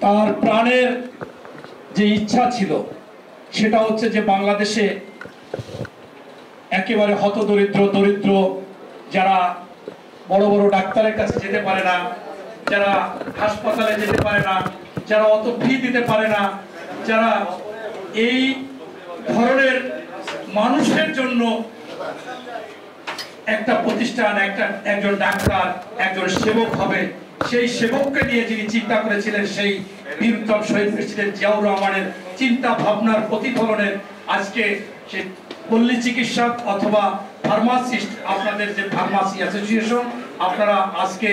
তার প্রাণের যে ইচ্ছা ছিল সেটা হচ্ছে যে বাংলাদেশে একেবারে হতদরিদ্র দরিদ্র যারা বড় বড় ডাক্তারের কাছে যেতে পারে না, যারা হাসপাতালে যেতে পারে না, যারা অত ফি দিতে পারে না, যারা এই ধরনের মানুষের জন্য একটা প্রতিষ্ঠান, একজন ডাক্তার, একজন সেবক হবে, সেই সেবককে নিয়ে যিনি চিন্তা করেছিলেন, সেই বীরত্তম শহীদ প্রেসিডেন্ট জিয়াউর রহমানের চিন্তা ভাবনার প্রতিফলনের আজকে সে পল্লী চিকিৎসক অথবা ফার্মাসিস্ট, আপনাদের যে ফার্মাসি অ্যাসোসিয়েশন, আপনারা আজকে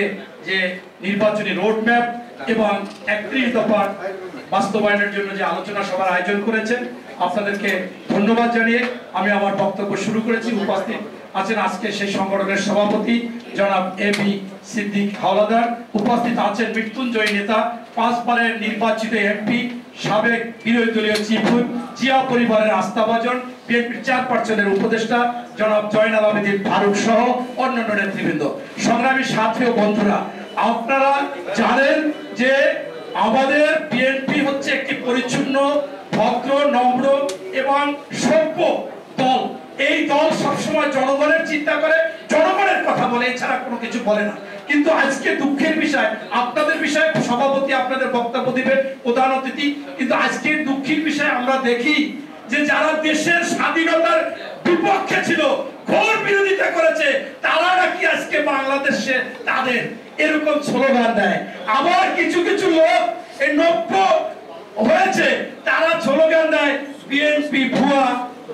যে নির্বাচনী রোডম্যাপ এবং 31 দফা বাস্তবায়নের জন্য যে আলোচনা সভার আয়োজন করেছেন, আপনাদেরকে ধন্যবাদ জানিয়ে আমি আমার বক্তব্য শুরু করেছি। উপস্থিত আছেন আজকে সেই সংগঠনের সভাপতি জনাব এবি সিদ্দিক হাওলাদার, উপস্থিত আছেন মৃত্যুঞ্জয়ী নেতা, 5 বারের নির্বাচিত এমপি, সাবেক বিরোধী দলীয় চিফ হুইপ, জিয়া পরিবারের আস্থাভাজন, বিএনপির চেয়ারপারসনের উপদেষ্টা জনাব জয়নাল আবেদীন ফারুক সহ অন্যান্য নেতৃবৃন্দ, সংগ্রামী সাথী ও বন্ধুরা, আপনারা জানেন যে আমাদের বিএনপি হচ্ছে একটি পরিচ্ছন্ন, ভদ্র, নম্র এবং সভ্য দল। এই দল সবসময় জনগণের চিন্তা করে, জনগণের কথা বলে, এছাড়া কোনো কিছু বলে না। কিন্তু আজকে দুঃখের বিষয়, আপনাদের বিষয়ে সভাপতি আপনাদের বক্তব্য দিবে, প্রধান অতিথি, কিন্তু আজকের দুঃখের বিষয় আমরা দেখি যে যারা দেশের স্বাধীনতার বিপক্ষে ছিল, ঘোর বিরোধিতা করেছে, তারা নাকি আজকে বাংলাদেশে তাদের এরকম স্লোগান দেয়। আবার কিছু কিছু লোক এই নব্য হয়েছে, তারা স্লোগান দেয় বিএনপি ভুয়া,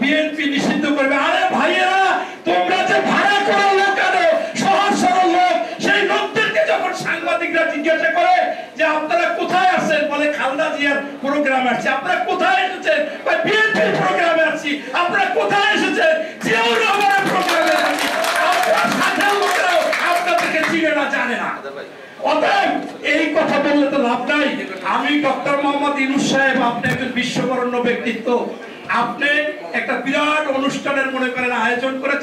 বিএনপি নিষিদ্ধ করবে। আরে ভাইয়েরা, তোমরা যে ভাড়া করা লোক আনো, সহজ সরল লোক, সেই লোকদেরকে যখন সাংবাদিকরা জিজ্ঞাসা করে যে আপনারা কোথায় আছেন, বলে খালেদা জিয়ার প্রোগ্রামে আসছি। আপনারা কোথায় এসেছেন? ভাই বিএনপির প্রোগ্রামে আসছি। আপনারা কোথায় এসেছেন? জিয়াউর রহমানের প্রোগ্রামে আসছি। আপনারা সাধারণ লোকেরাও আপনাদেরকে চিনে না, জানে না। অতএব এই কথা বললে তো লাভ নাই। আমি ডক্টর মোহাম্মদ ইউনূস সাহেব, আপনি একজন বিশ্ববরণ্য ব্যক্তিত্ব, আপনি একটা বিরাট অনুষ্ঠানের মনে করেন আয়োজন করে